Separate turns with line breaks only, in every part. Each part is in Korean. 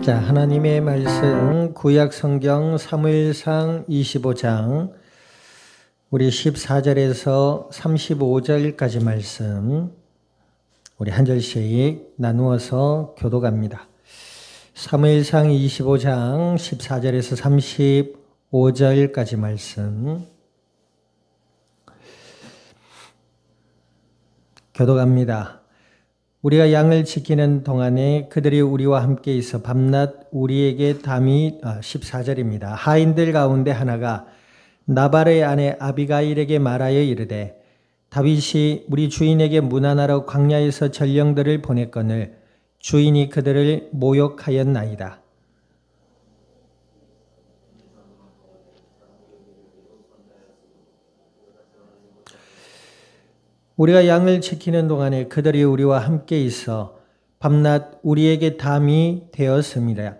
자, 하나님의 말씀 구약 성경 사무엘상 25장 우리 14절에서 35절까지 말씀 우리 한 절씩 나누어서 교독합니다. 사무엘상 25장 14절에서 35절까지 말씀 교독합니다. 우리가 양을 지키는 동안에 그들이 우리와 함께 있어 밤낮 우리에게 담이 14절입니다. 하인들 가운데 하나가 나발의 아내 아비가일에게 말하여 이르되 다윗이 우리 주인에게 문안하러 광야에서 전령들을 보냈거늘 주인이 그들을 모욕하였나이다. 우리가 양을 지키는 동안에 그들이 우리와 함께 있어 밤낮 우리에게 담이 되었습니다.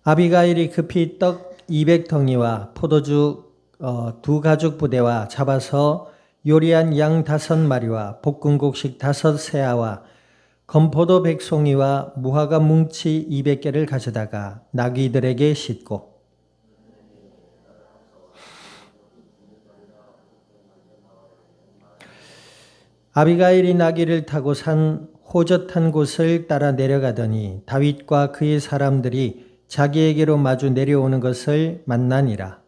아비가일이 급히 떡 200덩이와 포도주 2가죽 부대와 잡아서 요리한 양 5마리와 볶음곡식 5세아와 건포도 100송이와 무화과 뭉치 200개를 가져다가 나귀들에게 싣고 아비가일이 나귀를 타고 산 호젓한 곳을 따라 내려가더니 다윗과 그의 사람들이 자기에게로 마주 내려오는 것을 만나니라.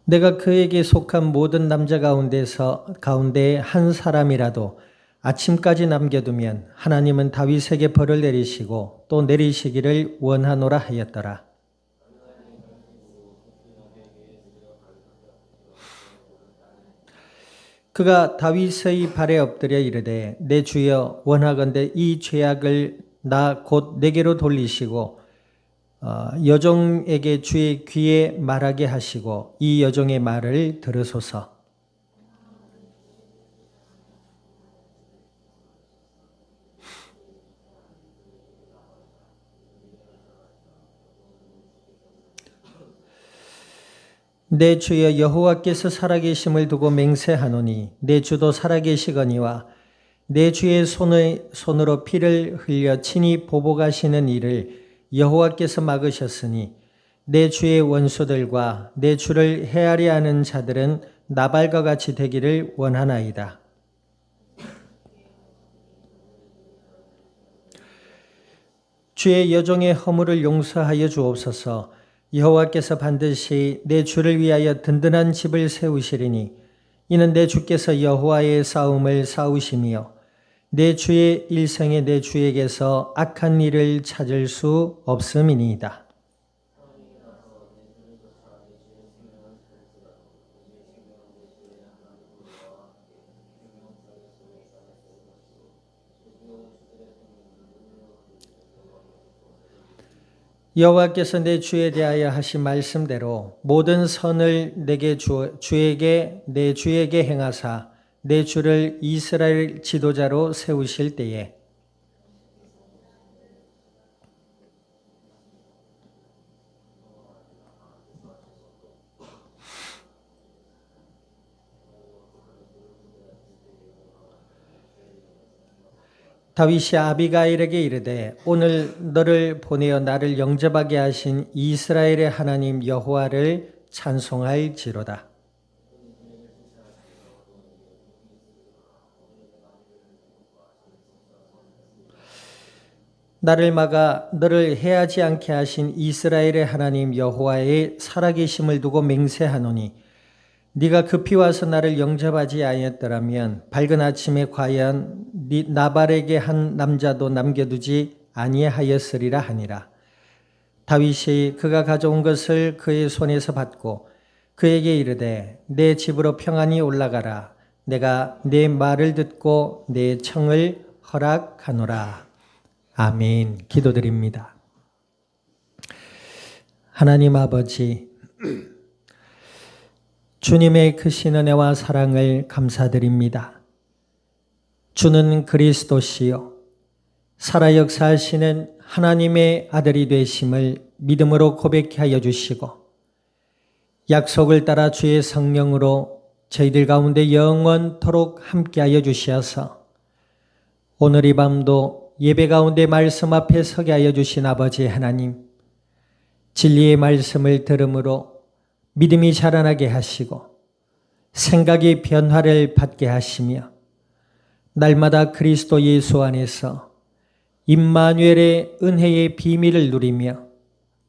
내가 그에게 속한 모든 남자 가운데 한 사람이라도 아침까지 남겨두면 하나님은 다윗에게 벌을 내리시고 또 내리시기를 원하노라 하였더라. 그가 다윗의 발에 엎드려 이르되 내 주여 원하건대 이 죄악을 나 곧 내게로 돌리시고 여종에게 주의 귀에 말하게 하시고 이 여종의 말을 들으소서. 내 주여 여호와께서 살아계심을 두고 맹세하노니 내 주도 살아계시거니와 내 주의 손으로 피를 흘려 친히 보복하시는 일을 여호와께서 막으셨으니 내 주의 원수들과 내 주를 헤아려 하는 자들은 나발과 같이 되기를 원하나이다. 주의 여종의 허물을 용서하여 주옵소서. 여호와께서 반드시 내 주를 위하여 든든한 집을 세우시리니 이는 내 주께서 여호와의 싸움을 싸우시며 내 주의 일생에 내 주에게서 악한 일을 찾을 수 없음이니이다. 여호와께서 내 주에 대하여 하신 말씀대로 모든 선을 내 주에게 행하사 내 주를 이스라엘 지도자로 세우실 때에 다윗이 아비가일에게 이르되 오늘 너를 보내어 나를 영접하게 하신 이스라엘의 하나님 여호와를 찬송할지로다. 나를 막아 너를 해하지 않게 하신 이스라엘의 하나님 여호와의 살아계심을 두고 맹세하노니 네가 급히 와서 나를 영접하지 아니했더라면 밝은 아침에 과연 나발에게 한 남자도 남겨두지 아니하였으리라 하니라. 다윗이 그가 가져온 것을 그의 손에서 받고 그에게 이르되 내 집으로 평안히 올라가라. 내가 내 말을 듣고 내 청을 허락하노라. 아멘. 기도드립니다. 하나님 아버지, 주님의 크신 은혜와 사랑을 감사드립니다. 주는 그리스도시요 살아 역사하시는 하나님의 아들이 되심을 믿음으로 고백케 하여 주시고 약속을 따라 주의 성령으로 저희들 가운데 영원토록 함께하여 주시어서 오늘 이 밤도 예배 가운데 말씀 앞에 서게 하여 주신 아버지 하나님, 진리의 말씀을 들음으로 믿음이 자라나게 하시고 생각의 변화를 받게 하시며 날마다 그리스도 예수 안에서 임마누엘의 은혜의 비밀을 누리며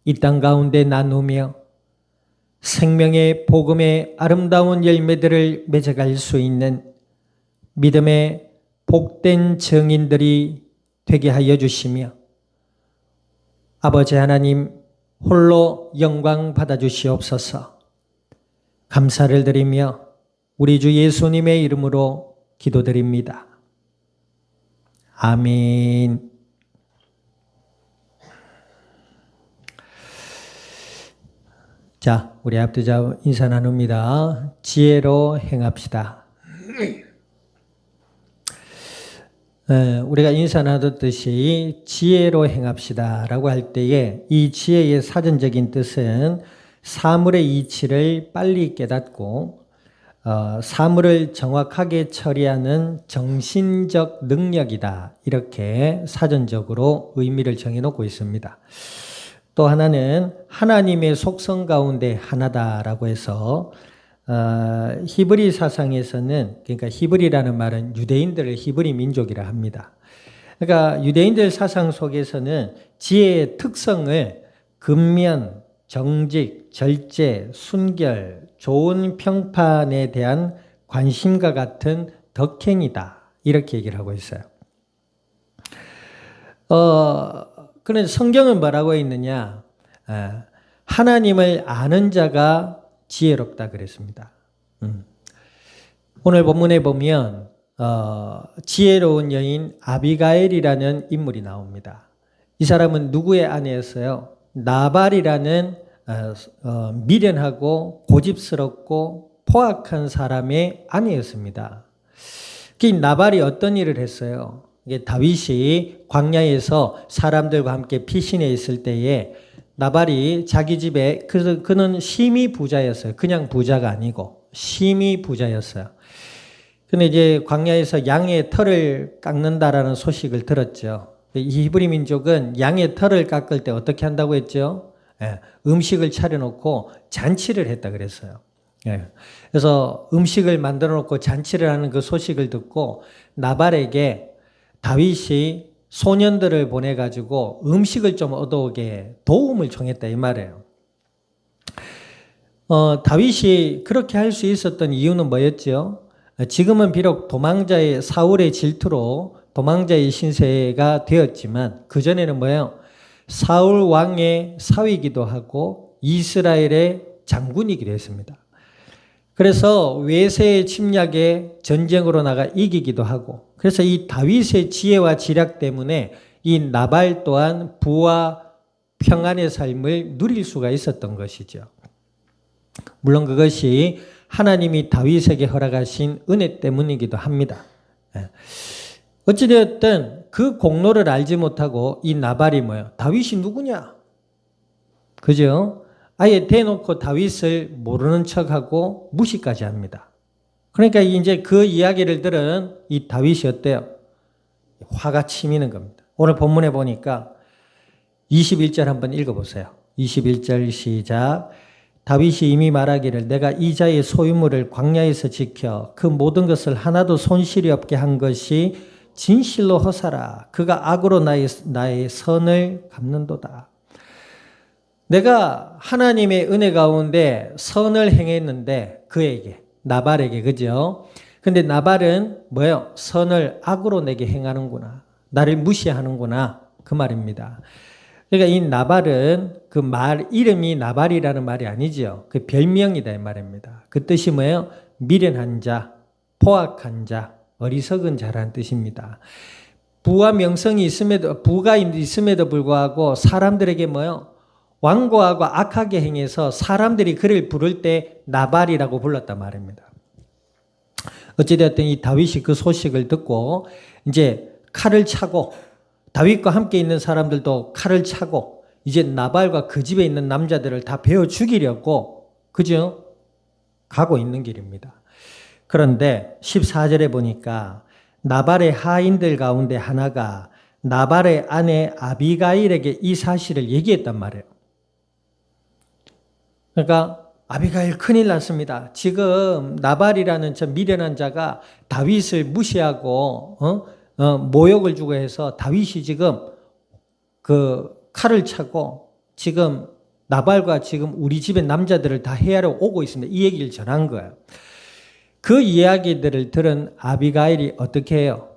이 땅 가운데 나누며 생명의 복음의 아름다운 열매들을 맺어갈 수 있는 믿음의 복된 증인들이 되게 하여 주시며 아버지 하나님 홀로 영광 받아 주시옵소서. 감사를 드리며 우리 주 예수님의 이름으로 기도드립니다. 아멘. 자, 우리 합두자 인사 나눕니다. 지혜로 행합시다. 우리가 인사 나눴듯이 지혜로 행합시다 라고 할 때에 이 지혜의 사전적인 뜻은 사물의 이치를 빨리 깨닫고 사물을 정확하게 처리하는 정신적 능력이다. 이렇게 사전적으로 의미를 정해놓고 있습니다. 또 하나는 하나님의 속성 가운데 하나다라고 해서 히브리 사상에서는, 그러니까 히브리라는 말은 유대인들을 히브리 민족이라 합니다. 그러니까 유대인들 사상 속에서는 지혜의 특성을 근면, 정직, 절제, 순결, 좋은 평판에 대한 관심과 같은 덕행이다. 이렇게 얘기를 하고 있어요. 그런데 성경은 뭐라고 있느냐? 하나님을 아는 자가 지혜롭다 그랬습니다. 오늘 본문에 보면 지혜로운 여인 아비가일이라는 인물이 나옵니다. 이 사람은 누구의 아내였어요? 나발이라는 미련하고 고집스럽고 포악한 사람의 아내였습니다. 그 나발이 어떤 일을 했어요? 이게 다윗이 광야에서 사람들과 함께 피신해 있을 때에 나발이 자기 집에 그는 심히 부자였어요. 그냥 부자가 아니고 심히 부자였어요. 근데 이제 광야에서 양의 털을 깎는다라는 소식을 들었죠. 이 히브리 민족은 양의 털을 깎을 때 어떻게 한다고 했죠? 음식을 차려놓고 잔치를 했다 그랬어요. 그래서 음식을 만들어 놓고 잔치를 하는 그 소식을 듣고 나발에게 다윗이 소년들을 보내가지고 음식을 좀 얻어오게 도움을 청했다 이 말이에요. 다윗이 그렇게 할 수 있었던 이유는 뭐였죠? 지금은 비록 도망자의 사울의 질투로 도망자의 신세가 되었지만 그전에는 뭐예요? 사울 왕의 사위이기도 하고 이스라엘의 장군이기도 했습니다. 그래서 외세의 침략에 전쟁으로 나가 이기기도 하고, 그래서 이 다윗의 지혜와 지략 때문에 이 나발 또한 부와 평안의 삶을 누릴 수가 있었던 것이죠. 물론 그것이 하나님이 다윗에게 허락하신 은혜 때문이기도 합니다. 어찌되었든 그 공로를 알지 못하고 이 나발이 뭐예요? 다윗이 누구냐? 그죠? 아예 대놓고 다윗을 모르는 척하고 무시까지 합니다. 그러니까 이제 그 이야기를 들은 이 다윗이 어때요? 화가 치미는 겁니다. 오늘 본문에 보니까 21절 한번 읽어보세요. 21절 시작. 다윗이 이미 말하기를 내가 이 자의 소유물을 광야에서 지켜 그 모든 것을 하나도 손실이 없게 한 것이 진실로 허사라. 그가 악으로 나의 선을 갚는도다. 내가 하나님의 은혜 가운데 선을 행했는데 그에게, 나발에게, 그죠? 근데 나발은 뭐예요? 선을 악으로 내게 행하는구나. 나를 무시하는구나. 그 말입니다. 그러니까 이 나발은 그 말, 이름이 나발이라는 말이 아니죠. 그 별명이다 이 말입니다. 그 뜻이 뭐예요? 미련한 자, 포악한 자, 어리석은 자라는 뜻입니다. 부와 명성이 부가 있음에도 불구하고 사람들에게 뭐예요? 완고하고 악하게 행해서 사람들이 그를 부를 때 나발이라고 불렀단 말입니다. 어찌되었든 이 다윗이 그 소식을 듣고 이제 칼을 차고 다윗과 함께 있는 사람들도 칼을 차고 이제 나발과 그 집에 있는 남자들을 다 베어 죽이려고 그죠? 가고 있는 길입니다. 그런데 14절에 보니까 나발의 하인들 가운데 하나가 나발의 아내 아비가일에게 이 사실을 얘기했단 말이에요. 그러니까 아비가일 큰일 났습니다. 지금 나발이라는 저 미련한 자가 다윗을 무시하고 모욕을 주고 해서 다윗이 지금 그 칼을 차고 지금 나발과 지금 우리 집의 남자들을 다 해하러 오고 있습니다. 이 얘기를 전한 거예요. 그 이야기들을 들은 아비가일이 어떻게 해요?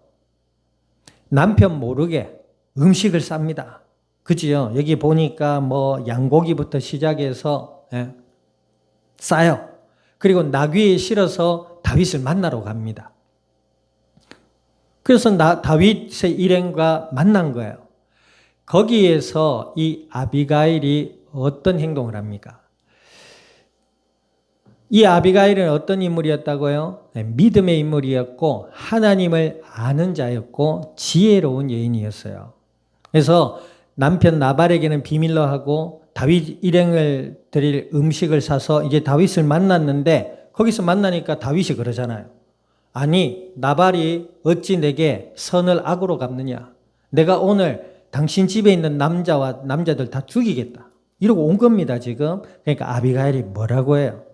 남편 모르게 음식을 쌉니다. 그지요? 여기 보니까 뭐 양고기부터 시작해서 싸요. 그리고 나귀에 실어서 다윗을 만나러 갑니다. 그래서 다윗의 일행과 만난 거예요. 거기에서 이 아비가일이 어떤 행동을 합니까? 이 아비가일은 어떤 인물이었다고요? 믿음의 인물이었고 하나님을 아는 자였고 지혜로운 여인이었어요. 그래서 남편 나발에게는 비밀로 하고 다윗 일행을 드릴 음식을 사서 이제 다윗을 만났는데 거기서 만나니까 다윗이 그러잖아요. 아니 나발이 어찌 내게 선을 악으로 갚느냐. 내가 오늘 당신 집에 있는 남자들 다 죽이겠다. 이러고 온 겁니다 지금. 그러니까 아비가일이 뭐라고 해요?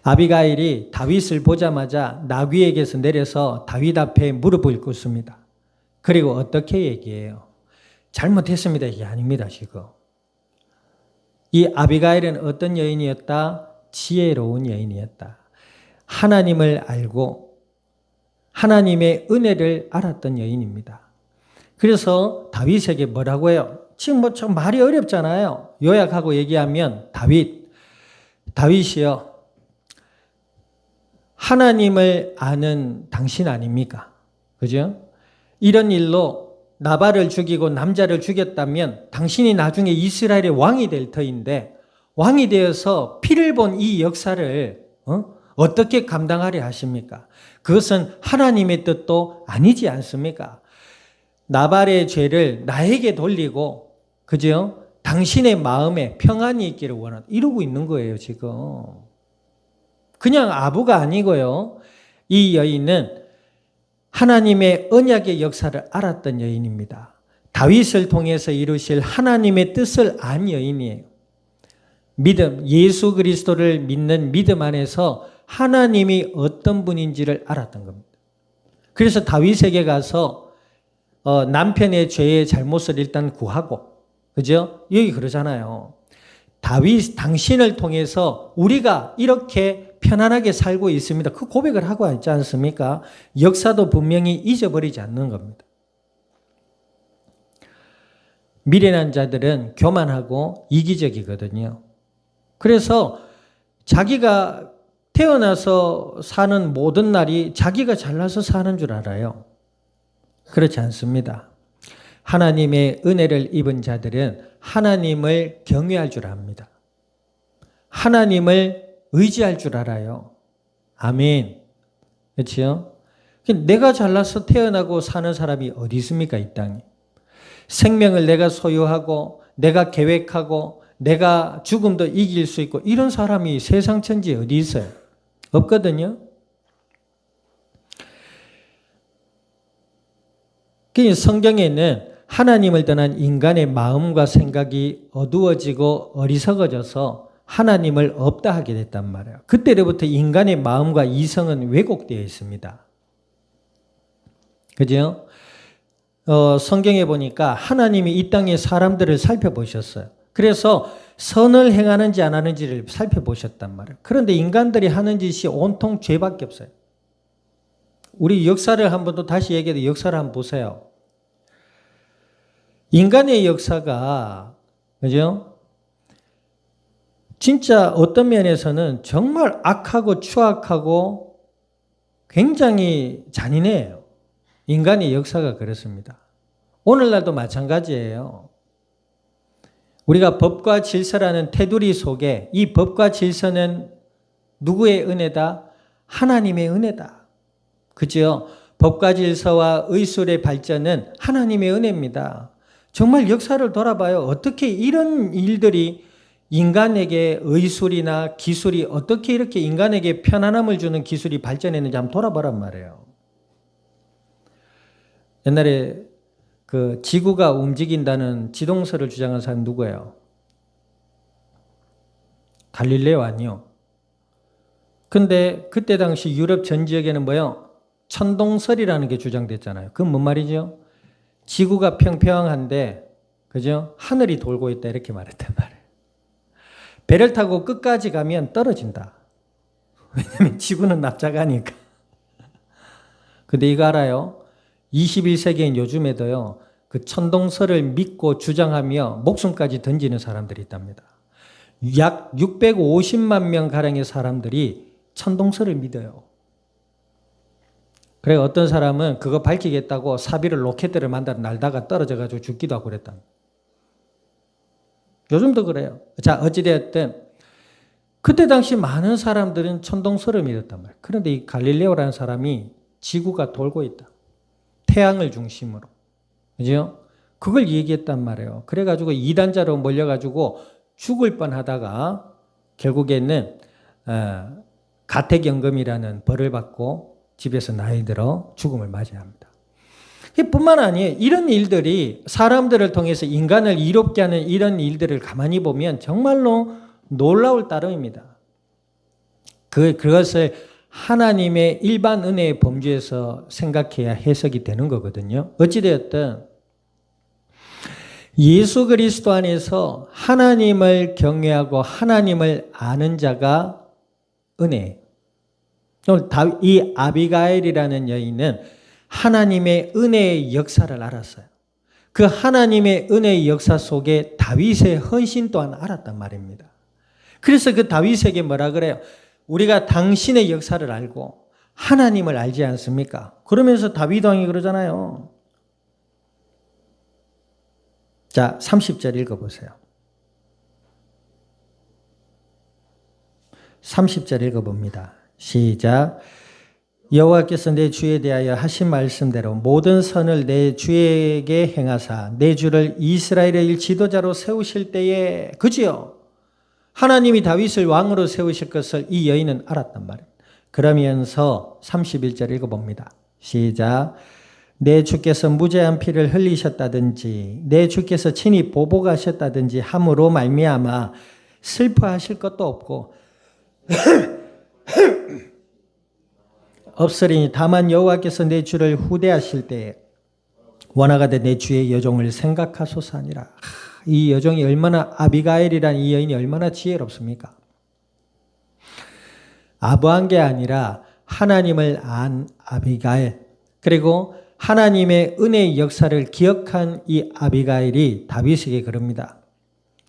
아비가일이 다윗을 보자마자 나귀에게서 내려서 다윗 앞에 무릎을 꿇습니다. 그리고 어떻게 얘기해요? 잘못했습니다. 이게 아닙니다, 지금. 이 아비가일은 어떤 여인이었다? 지혜로운 여인이었다. 하나님을 알고 하나님의 은혜를 알았던 여인입니다. 그래서 다윗에게 뭐라고 해요? 지금 뭐 좀 말이 어렵잖아요. 요약하고 얘기하면 다윗이요. 하나님을 아는 당신 아닙니까? 그죠? 이런 일로 나발을 죽이고 남자를 죽였다면 당신이 나중에 이스라엘의 왕이 될 터인데 왕이 되어서 피를 본 이 역사를 어떻게 감당하려 하십니까? 그것은 하나님의 뜻도 아니지 않습니까? 나발의 죄를 나에게 돌리고 그죠? 당신의 마음에 평안이 있기를 원한다. 이러고 있는 거예요 지금. 그냥 아부가 아니고요. 이 여인은 하나님의 언약의 역사를 알았던 여인입니다. 다윗을 통해서 이루실 하나님의 뜻을 안 여인이에요. 믿음, 예수 그리스도를 믿는 믿음 안에서 하나님이 어떤 분인지를 알았던 겁니다. 그래서 다윗에게 가서 남편의 죄의 잘못을 일단 구하고, 그죠? 여기 그러잖아요. 다윗, 당신을 통해서 우리가 이렇게 편안하게 살고 있습니다. 그 고백을 하고 있지 않습니까? 역사도 분명히 잊어버리지 않는 겁니다. 미련한 자들은 교만하고 이기적이거든요. 그래서 자기가 태어나서 사는 모든 날이 자기가 잘나서 사는 줄 알아요. 그렇지 않습니다. 하나님의 은혜를 입은 자들은 하나님을 경외할 줄 압니다. 하나님을 의지할 줄 알아요. 아멘. 그렇죠? 내가 잘나서 태어나고 사는 사람이 어디 있습니까? 이 땅에. 생명을 내가 소유하고 내가 계획하고 내가 죽음도 이길 수 있고 이런 사람이 세상 천지에 어디 있어요? 없거든요. 성경에는 하나님을 떠난 인간의 마음과 생각이 어두워지고 어리석어져서 하나님을 없다 하게 됐단 말이에요. 그때로부터 인간의 마음과 이성은 왜곡되어 있습니다. 그죠? 성경에 보니까 하나님이 이 땅의 사람들을 살펴보셨어요. 그래서 선을 행하는지 안 하는지를 살펴보셨단 말이에요. 그런데 인간들이 하는 짓이 온통 죄밖에 없어요. 우리 역사를 한번 또 다시 얘기해도 역사를 한번 보세요. 인간의 역사가, 그죠? 진짜 어떤 면에서는 정말 악하고 추악하고 굉장히 잔인해요. 인간의 역사가 그렇습니다. 오늘날도 마찬가지예요. 우리가 법과 질서라는 테두리 속에 이 법과 질서는 누구의 은혜다? 하나님의 은혜다. 그죠? 법과 질서와 의술의 발전은 하나님의 은혜입니다. 정말 역사를 돌아봐요. 어떻게 이런 일들이 인간에게 의술이나 기술이 어떻게 이렇게 인간에게 편안함을 주는 기술이 발전했는지 한번 돌아보란 말이에요. 옛날에 그 지구가 움직인다는 지동설을 주장한 사람 누구예요? 갈릴레오 아니요. 근데 그때 당시 유럽 전 지역에는 뭐예요? 천동설이라는 게 주장됐잖아요. 그건 뭔 말이죠? 지구가 평평한데, 그죠? 하늘이 돌고 있다 이렇게 말했단 말이에요. 배를 타고 끝까지 가면 떨어진다. 왜냐면 지구는 납작하니까. 근데 이거 알아요? 21세기인 요즘에도요, 그 천동설을 믿고 주장하며 목숨까지 던지는 사람들이 있답니다. 약 650만 명 가량의 사람들이 천동설을 믿어요. 그래 어떤 사람은 그거 밝히겠다고 사비를 로켓들을 만들어 날다가 떨어져가지고 죽기도 하고 그랬다. 요즘도 그래요. 자, 어찌되었든 그때 당시 많은 사람들은 천동설을 믿었단 말이에요. 그런데 이 갈릴레오라는 사람이 지구가 돌고 있다. 태양을 중심으로. 그죠? 그걸 얘기했단 말이에요. 그래가지고 이단자로 몰려가지고 죽을 뻔하다가 결국에는 가택연금이라는 벌을 받고 집에서 나이 들어 죽음을 맞이합니다. 뿐만 아니에요. 이런 일들이 사람들을 통해서 인간을 이롭게 하는 이런 일들을 가만히 보면 정말로 놀라울 따름입니다. 그것을 하나님의 일반 은혜의 범주에서 생각해야 해석이 되는 거거든요. 어찌되었든 예수 그리스도 안에서 하나님을 경외하고 하나님을 아는 자가 은혜예요. 이 아비가일이라는 여인은 하나님의 은혜의 역사를 알았어요. 그 하나님의 은혜의 역사 속에 다윗의 헌신 또한 알았단 말입니다. 그래서 그 다윗에게 뭐라 그래요? 우리가 당신의 역사를 알고 하나님을 알지 않습니까? 그러면서 다윗 왕이 그러잖아요. 자, 30절 읽어보세요. 30절 읽어봅니다. 시작. 여호와께서 내 주에 대하여 하신 말씀대로 모든 선을 내 주에게 행하사 내 주를 이스라엘의 지도자로 세우실 때에 그지요? 하나님이 다윗을 왕으로 세우실 것을 이 여인은 알았단 말이에요. 그러면서 31절 읽어봅니다. 시작. 내 주께서 무죄한 피를 흘리셨다든지 내 주께서 친히 보복하셨다든지 함으로 말미암아 슬퍼하실 것도 없고 없으리니 다만 여호와께서 내 주를 후대하실 때에 원하가되 내 주의 여종을 생각하소서 하니라. 이 여종이 얼마나 아비가일이라는 이 여인이 얼마나 지혜롭습니까? 아부한 게 아니라 하나님을 안 아비가일 그리고 하나님의 은혜의 역사를 기억한 이 아비가일이 다윗에게 그럽니다.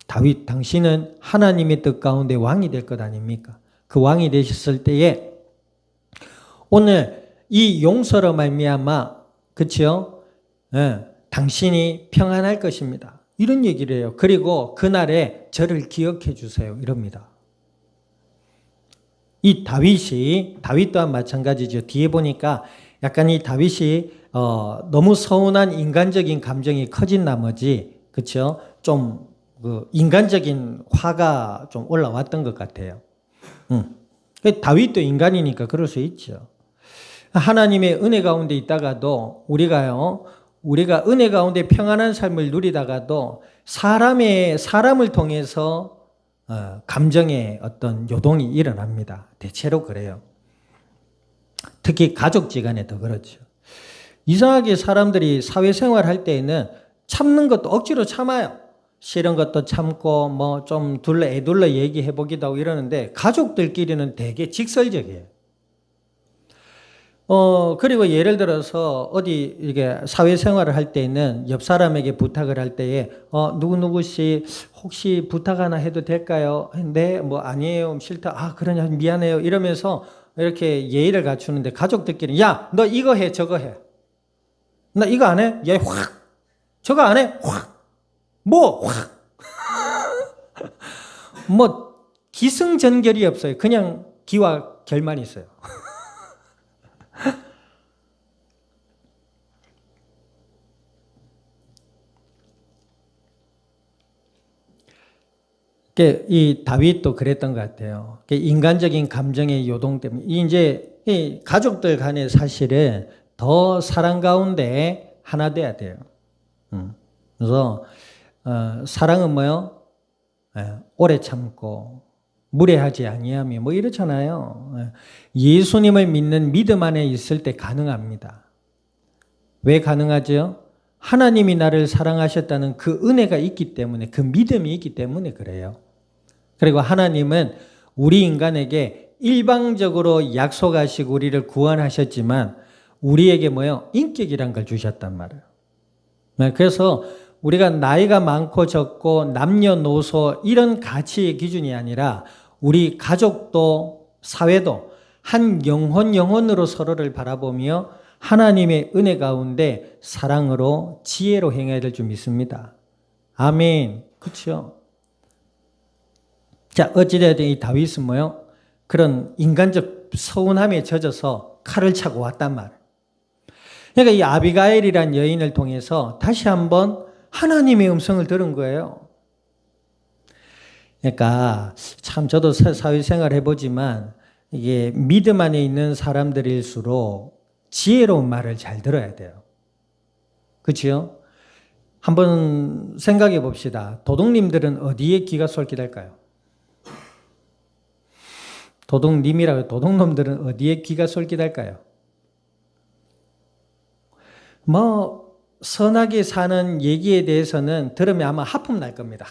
다윗 당신은 하나님의 뜻 가운데 왕이 될 것 아닙니까? 그 왕이 되셨을 때에 오늘 이 용서로 말미암아 그렇죠? 당신이 평안할 것입니다. 이런 얘기를 해요. 그리고 그날에 저를 기억해 주세요. 이럽니다. 이 다윗 또한 마찬가지죠. 뒤에 보니까 약간 이 다윗이 너무 서운한 인간적인 감정이 커진 나머지 그렇죠? 좀 그 인간적인 화가 좀 올라왔던 것 같아요. 다윗도 인간이니까 그럴 수 있죠. 하나님의 은혜 가운데 있다가도 우리가 은혜 가운데 평안한 삶을 누리다가도 사람을 통해서 감정의 어떤 요동이 일어납니다. 대체로 그래요. 특히 가족지간에 더 그렇죠. 이상하게 사람들이 사회생활 할 때에는 참는 것도 억지로 참아요. 싫은 것도 참고 뭐 좀 애둘러 얘기해 보기도 하고 이러는데 가족들끼리는 되게 직설적이에요. 그리고 예를 들어서 어디 이게 사회생활을 할 때는 옆 사람에게 부탁을 할 때에 누구누구씨 혹시 부탁 하나 해도 될까요? 네, 뭐 아니에요. 싫다. 아, 그러냐 미안해요. 이러면서 이렇게 예의를 갖추는데 가족들끼리 야, 너 이거 해, 저거 해. 나 이거 안 해? 얘 확. 저거 안 해? 확. 뭐 확. 뭐 기승전결이 없어요. 그냥 기와 결만 있어요. 이 다윗도 그랬던 것 같아요. 인간적인 감정의 요동 때문에 이제 이 가족들 간에 사실은 더 사랑 가운데 하나 돼야 돼요. 그래서 사랑은 뭐요? 오래 참고 무례하지 아니하며 뭐 이렇잖아요. 예수님을 믿는 믿음 안에 있을 때 가능합니다. 왜 가능하죠? 하나님이 나를 사랑하셨다는 그 은혜가 있기 때문에, 그 믿음이 있기 때문에 그래요. 그리고 하나님은 우리 인간에게 일방적으로 약속하시고 우리를 구원하셨지만 우리에게 뭐요? 인격이란 걸 주셨단 말이에요. 그래서 우리가 나이가 많고 적고 남녀노소 이런 가치의 기준이 아니라 우리 가족도 사회도 한 영혼으로 서로를 바라보며 하나님의 은혜 가운데 사랑으로 지혜로 행해야 될 줄 믿습니다. 아멘. 그렇죠? 자, 어찌되든 이 다윗은 뭐요? 그런 인간적 서운함에 젖어서 칼을 차고 왔단 말이에요. 그러니까 이 아비가일이란 여인을 통해서 다시 한번 하나님의 음성을 들은 거예요. 그러니까 참 저도 사회생활 해보지만 이게 믿음 안에 있는 사람들일수록 지혜로운 말을 잘 들어야 돼요. 그렇죠? 한번 생각해 봅시다. 도둑님들은 어디에 귀가 솔깃할까요? 도둑놈들은 어디에 귀가 솔깃할까요? 뭐 선하게 사는 얘기에 대해서는 들으면 아마 하품 날 겁니다.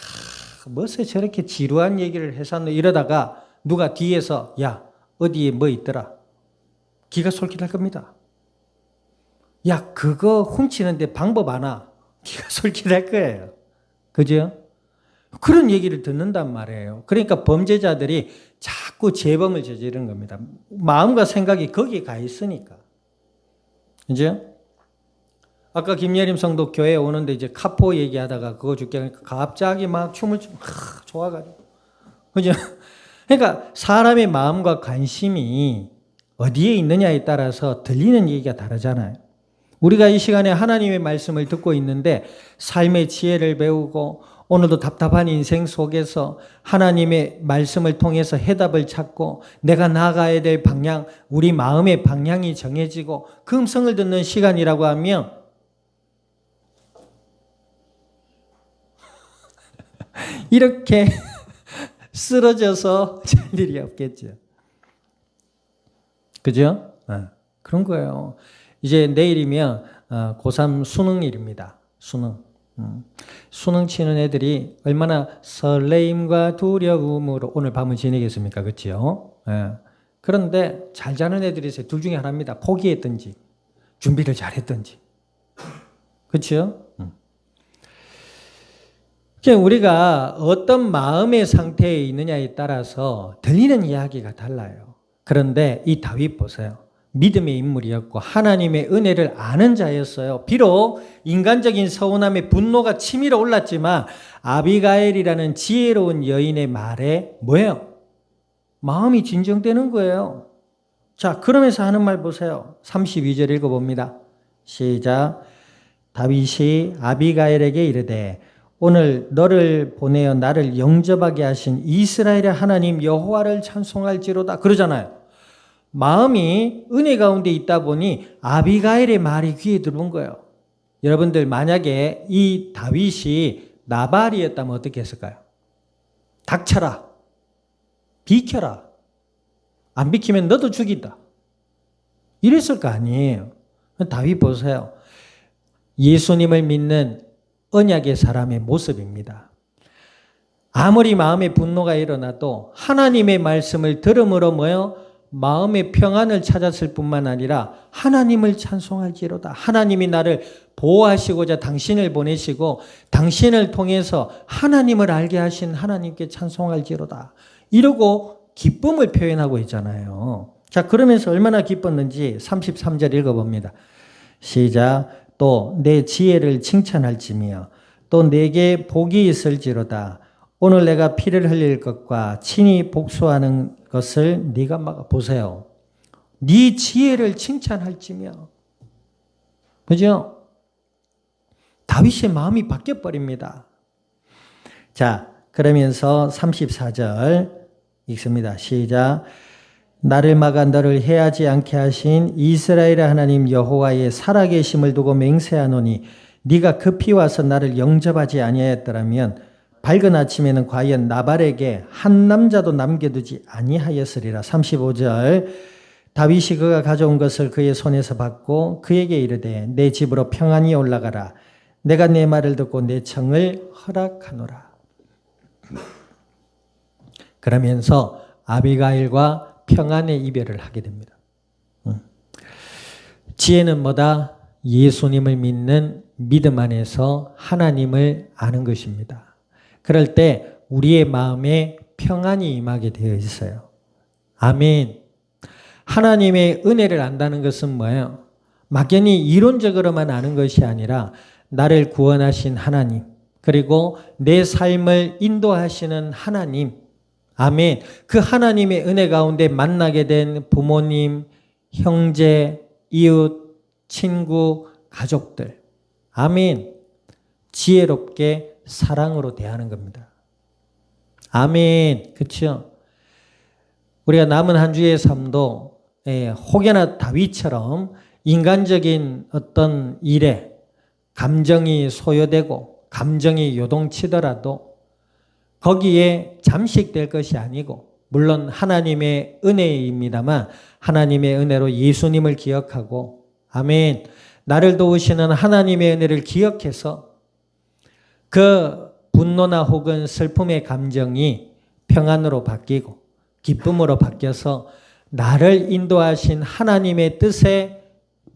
뭐서 저렇게 지루한 얘기를 해서 이러다가 누가 뒤에서 야 어디에 뭐 있더라. 귀가 솔깃할 겁니다. 야 그거 훔치는데 방법 아나. 귀가 솔깃할 거예요. 그죠? 그런 얘기를 듣는단 말이에요. 그러니까 범죄자들이 자꾸 재범을 저지르는 겁니다. 마음과 생각이 거기에 가 있으니까. 그죠? 아까 김예림 성도 교회에 오는데 이제 카포 얘기하다가 그거 줄게 하니까 갑자기 막 춤을 좋아가지고. 그죠? 그러니까 사람의 마음과 관심이 어디에 있느냐에 따라서 들리는 얘기가 다르잖아요. 우리가 이 시간에 하나님의 말씀을 듣고 있는데 삶의 지혜를 배우고 오늘도 답답한 인생 속에서 하나님의 말씀을 통해서 해답을 찾고 내가 나아가야 될 방향, 우리 마음의 방향이 정해지고 그 음성을 듣는 시간이라고 하면 이렇게 쓰러져서 잘 일이 없겠죠. 그죠? 그런 거예요. 이제 내일이면 고3 수능일입니다. 수능. 수능 치는 애들이 얼마나 설레임과 두려움으로 오늘 밤을 지내겠습니까? 그렇죠? 그런데 잘 자는 애들이 있어요. 둘 중에 하나입니다. 포기했든지 준비를 잘했든지. 그렇죠? 우리가 어떤 마음의 상태에 있느냐에 따라서 들리는 이야기가 달라요. 그런데 이 다윗 보세요. 믿음의 인물이었고 하나님의 은혜를 아는 자였어요. 비록 인간적인 서운함에 분노가 치밀어 올랐지만 아비가일이라는 지혜로운 여인의 말에 뭐예요? 마음이 진정되는 거예요. 자, 그러면서 하는 말 보세요. 32절 읽어봅니다. 시작. 다윗이 아비가일에게 이르되 오늘 너를 보내어 나를 영접하게 하신 이스라엘의 하나님 여호와를 찬송할지로다. 그러잖아요. 마음이 은혜 가운데 있다 보니 아비가일의 말이 귀에 들어온 거예요. 여러분들 만약에 이 다윗이 나발이었다면 어떻게 했을까요? 닥쳐라. 비켜라. 안 비키면 너도 죽인다. 이랬을 거 아니에요. 다윗 보세요. 예수님을 믿는 언약의 사람의 모습입니다. 아무리 마음에 분노가 일어나도 하나님의 말씀을 들음으로 뭐요? 마음의 평안을 찾았을 뿐만 아니라 하나님을 찬송할지로다. 하나님이 나를 보호하시고자 당신을 보내시고 당신을 통해서 하나님을 알게 하신 하나님께 찬송할지로다. 이러고 기쁨을 표현하고 있잖아요. 자, 그러면서 얼마나 기뻤는지 33절 읽어봅니다. 시작. 또 내 지혜를 칭찬할지며 또 내게 복이 있을지로다. 오늘 내가 피를 흘릴 것과 친히 복수하는 것을 네가 막아 보세요. 네 지혜를 칭찬할지며. 그죠? 다윗의 마음이 바뀌어 버립니다. 자, 그러면서 34절 읽습니다. 시작. 나를 막아 너를 해하지 않게 하신 이스라엘의 하나님 여호와의 살아계심을 두고 맹세하노니 네가 급히 와서 나를 영접하지 아니하였더라면 밝은 아침에는 과연 나발에게 한 남자도 남겨두지 아니하였으리라. 35절 다윗이 그가 가져온 것을 그의 손에서 받고 그에게 이르되 내 집으로 평안히 올라가라. 내가 내 말을 듣고 내 청을 허락하노라. 그러면서 아비가일과 평안의 이별을 하게 됩니다. 지혜는 뭐다? 예수님을 믿는 믿음 안에서 하나님을 아는 것입니다. 그럴 때 우리의 마음에 평안이 임하게 되어 있어요. 아멘. 하나님의 은혜를 안다는 것은 뭐예요? 막연히 이론적으로만 아는 것이 아니라 나를 구원하신 하나님, 그리고 내 삶을 인도하시는 하나님, 아멘. 그 하나님의 은혜 가운데 만나게 된 부모님, 형제, 이웃, 친구, 가족들, 아멘. 지혜롭게 사랑으로 대하는 겁니다. 아멘. 그렇죠? 우리가 남은 한 주의 삶도 혹여나 다윗처럼 인간적인 어떤 일에 감정이 소요되고 감정이 요동치더라도 거기에 잠식될 것이 아니고, 물론 하나님의 은혜입니다만 하나님의 은혜로 예수님을 기억하고, 아멘, 나를 도우시는 하나님의 은혜를 기억해서 그 분노나 혹은 슬픔의 감정이 평안으로 바뀌고 기쁨으로 바뀌어서 나를 인도하신 하나님의 뜻에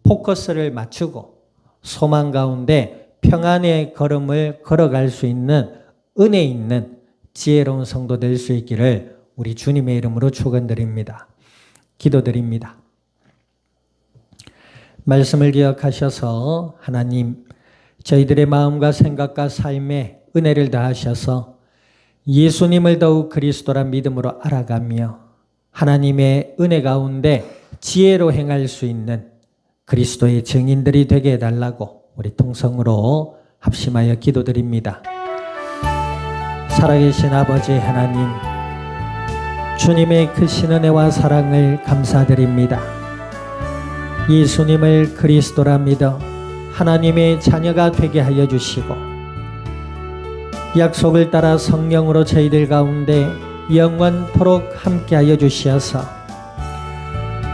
포커스를 맞추고 소망 가운데 평안의 걸음을 걸어갈 수 있는 은혜 있는 지혜로운 성도 될 수 있기를 우리 주님의 이름으로 축원드립니다. 기도드립니다. 말씀을 기억하셔서 하나님, 저희들의 마음과 생각과 삶에 은혜를 다하셔서 예수님을 더욱 그리스도란 믿음으로 알아가며 하나님의 은혜 가운데 지혜로 행할 수 있는 그리스도의 증인들이 되게 해달라고 우리 통성으로 합심하여 기도드립니다. 살아계신 아버지 하나님, 주님의 크신 은혜와 사랑을 감사드립니다. 예수님을 그리스도라 믿어 하나님의 자녀가 되게 하여 주시고 약속을 따라 성령으로 저희들 가운데 영원토록 함께하여 주시어서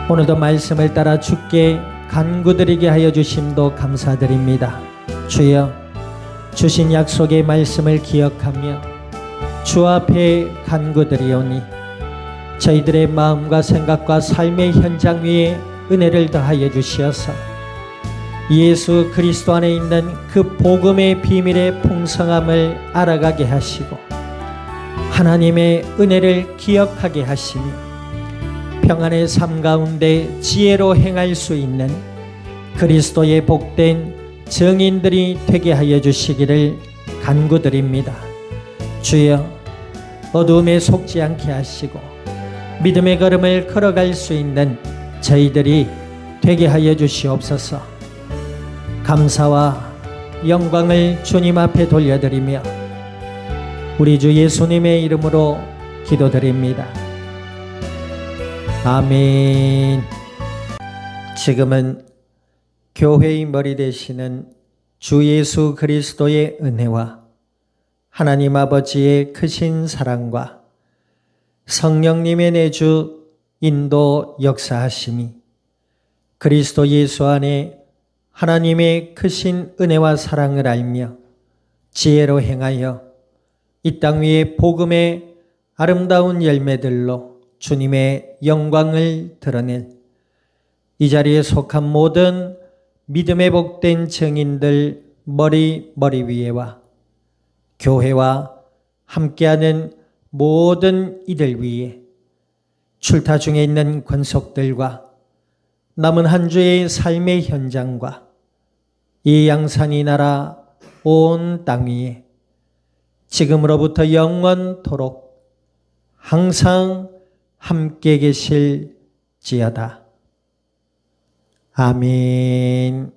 오늘도 말씀을 따라 주께 간구드리게 하여 주심도 감사드립니다. 주여, 주신 약속의 말씀을 기억하며 주 앞에 간구드리오니 저희들의 마음과 생각과 삶의 현장 위에 은혜를 더하여 주시어서 예수 그리스도 안에 있는 그 복음의 비밀의 풍성함을 알아가게 하시고 하나님의 은혜를 기억하게 하시니 평안의 삶 가운데 지혜로 행할 수 있는 그리스도의 복된 증인들이 되게 하여 주시기를 간구드립니다. 주여, 어두움에 속지 않게 하시고 믿음의 걸음을 걸어갈 수 있는 저희들이 되게 하여 주시옵소서. 감사와 영광을 주님 앞에 돌려드리며 우리 주 예수님의 이름으로 기도드립니다. 아멘. 지금은 교회의 머리 되시는 주 예수 그리스도의 은혜와 하나님 아버지의 크신 사랑과 성령님의 내주 인도 역사하심이 그리스도 예수 안에 하나님의 크신 은혜와 사랑을 알며 지혜로 행하여 이 땅 위에 복음의 아름다운 열매들로 주님의 영광을 드러낼 이 자리에 속한 모든 믿음의 복된 증인들 머리 위에와 교회와 함께하는 모든 이들 위에 출타 중에 있는 권속들과 남은 한 주의 삶의 현장과 이 양산이 나라 온 땅 위에 지금으로부터 영원토록 항상 함께 계실지어다. 아멘.